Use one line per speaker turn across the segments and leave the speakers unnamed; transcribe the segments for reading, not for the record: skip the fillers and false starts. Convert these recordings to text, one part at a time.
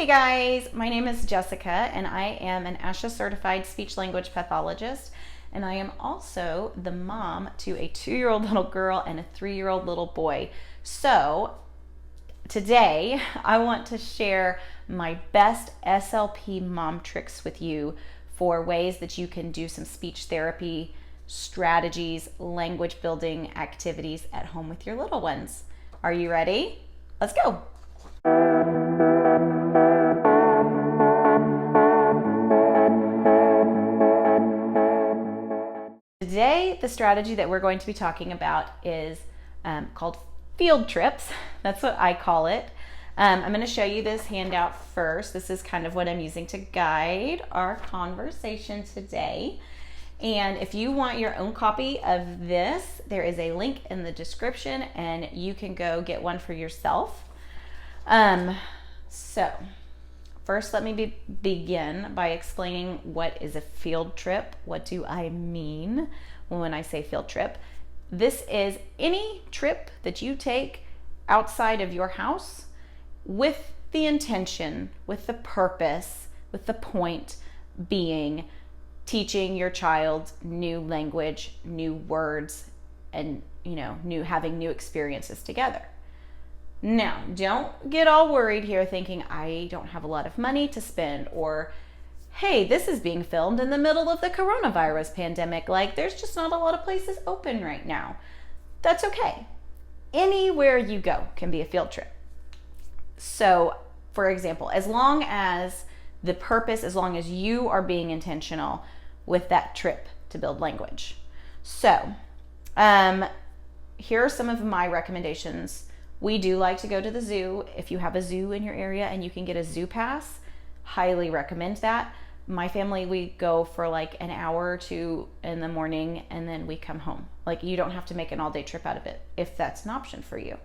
Hey guys, my name is Jessica and I am an ASHA certified speech language pathologist, and I am also the mom to a 2-year-old little girl and a 3-year-old little boy. So today I want to share my best SLP-Mom tricks with you for ways that you can do some speech therapy strategies, language building activities at home with your little ones. Are you ready? Let's go. Today, the strategy that we're going to be talking about is called field trips. That's what I call it. I'm going to show you this handout first. This is kind of what I'm using to guide our conversation today. And if you want your own copy of this, there is a link in the description and you can go get one for yourself. So first, let me begin by explaining what is a field trip. What do I mean when I say field trip? This is any trip that you take outside of your house with the intention, with the purpose, with the point being teaching your child new language, new words, and having new experiences together. Now, don't get all worried here thinking I don't have a lot of money to spend, or hey, this is being filmed in the middle of the coronavirus pandemic. Like, there's just not a lot of places open right now. That's okay. Anywhere you go can be a field trip. So, for example, as long as the purpose, as long as you are being intentional with that trip to build language. So, here are some of my recommendations. We do like to go to the zoo. If you have a zoo in your area and you can get a zoo pass, highly recommend that. My family, we go for like an hour or two in the morning and then we come home. Like, you don't have to make an all-day trip out of it if that's an option for you.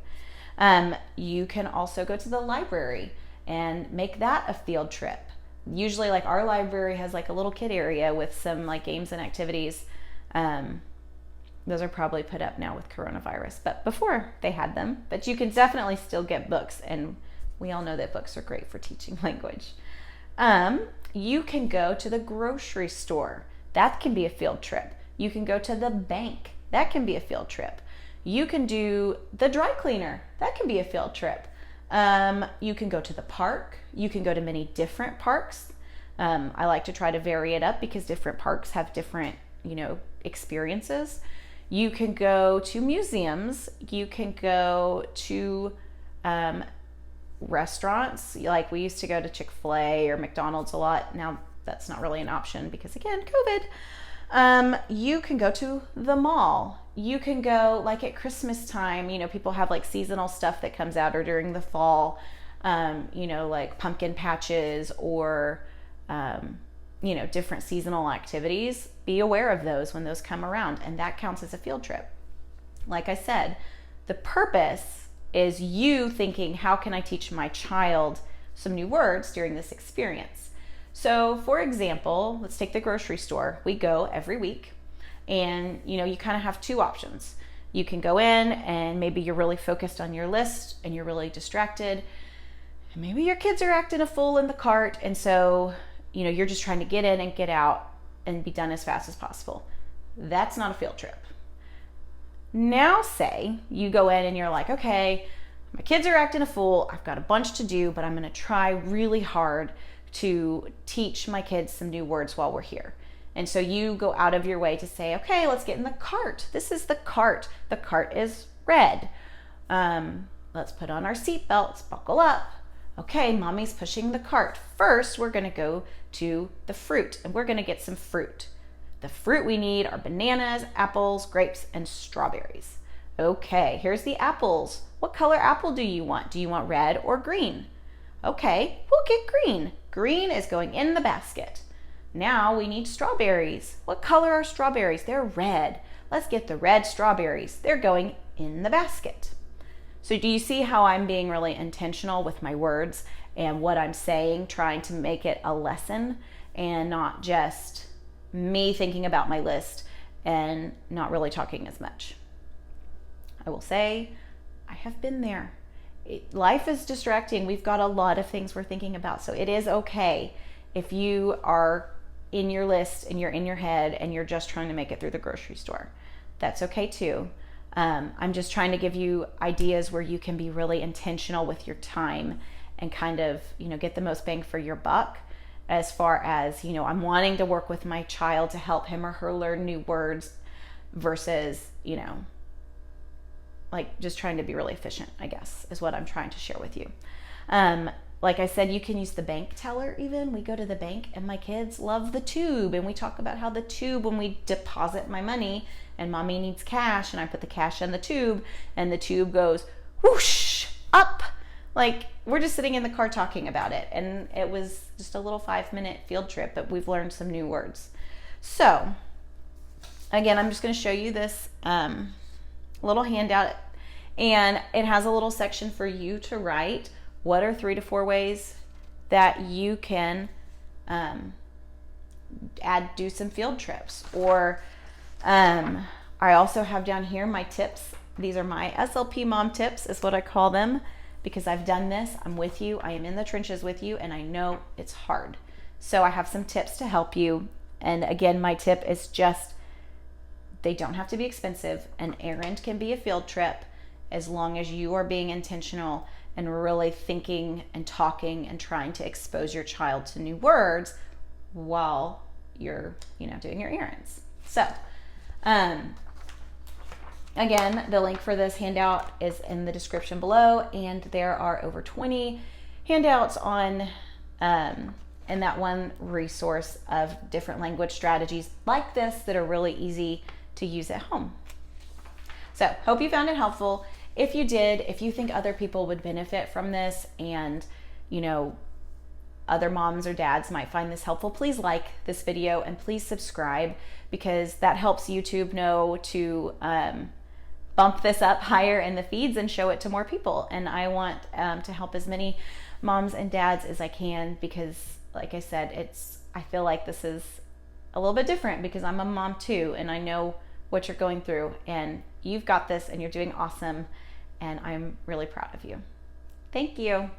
You can also go to the library and make that a field trip. Usually, like, our library has like a little kid area with some like games and activities. Those are probably put up now with coronavirus, but before they had them. But you can definitely still get books, and we all know that books are great for teaching language. You can go to the grocery store. That can be a field trip. You can go to the bank. That can be a field trip. You can do the dry cleaner. That can be a field trip. You can go to the park. You can go to many different parks. I like to try to vary it up because different parks have different, experiences. You can go to museums. You can go to restaurants. Like, we used to go to Chick-fil-A or McDonald's a lot. Now that's not really an option because, again, COVID. You can go to the mall. You can go, like, at Christmas time, people have like seasonal stuff that comes out, or during the fall, like pumpkin patches or, different seasonal activities. Be aware of those when those come around, and that counts as a field trip. Like I said, the purpose is you thinking, how can I teach my child some new words during this experience? So, for example, let's take the grocery store. We go every week, and you kind of have two options. You can go in and maybe you're really focused on your list and you're really distracted, and maybe your kids are acting a fool in the cart, and so you're just trying to get in and get out and be done as fast as possible. That's not a field trip. Now say you go in and you're like, okay, my kids are acting a fool. I've got a bunch to do, but I'm going to try really hard to teach my kids some new words while we're here. And so you go out of your way to say, okay, let's get in the cart. This is the cart. The cart is red. Let's put on our seatbelts, buckle up. Okay, mommy's pushing the cart. First, we're going to go to the fruit, and we're going to get some fruit. The fruit we need are bananas, apples, grapes, and strawberries. Okay, here's the apples. What color apple do you want? Do you want red or green? Okay, we'll get green. Green is going in the basket. Now we need strawberries. What color are strawberries? They're red. Let's get the red strawberries. They're going in the basket. So do you see how I'm being really intentional with my words and what I'm saying, trying to make it a lesson and not just me thinking about my list and not really talking as much? I will say I have been there. life is distracting. We've got a lot of things we're thinking about. So it is okay if you are in your list and you're in your head and you're just trying to make it through the grocery store. That's okay too. I'm just trying to give you ideas where you can be really intentional with your time and kind of, get the most bang for your buck, as far as, I'm wanting to work with my child to help him or her learn new words versus, like just trying to be really efficient, I guess, is what I'm trying to share with you. Like I said, you can use the bank teller even. We go to the bank and my kids love the tube, and we talk about how the tube, when we deposit my money and mommy needs cash and I put the cash in the tube and the tube goes whoosh up. Like, we're just sitting in the car talking about it, and it was just a little 5-minute field trip, but we've learned some new words. So again, I'm just going to show you this little handout, and it has a little section for you to write what are 3 to 4 ways that you can do some field trips. Or I also have down here my tips. These are my SLP-Mom tips is what I call them, because I've done this. I'm with you. I am in the trenches with you, and I know it's hard. So I have some tips to help you. And again, my tip is just, they don't have to be expensive. An errand can be a field trip as long as you are being intentional and really thinking and talking and trying to expose your child to new words while you're, doing your errands. So, again, the link for this handout is in the description below, and there are over 20 handouts on in that one resource of different language strategies like this that are really easy to use at home. So, hope you found it helpful. If you did, if you think other people would benefit from this and, other moms or dads might find this helpful, please like this video and please subscribe, because that helps YouTube know to bump this up higher in the feeds and show it to more people. And I want to help as many moms and dads as I can, because like I said, I feel like this is a little bit different because I'm a mom too, and I know what you're going through, and you've got this and you're doing awesome, and I'm really proud of you. Thank you.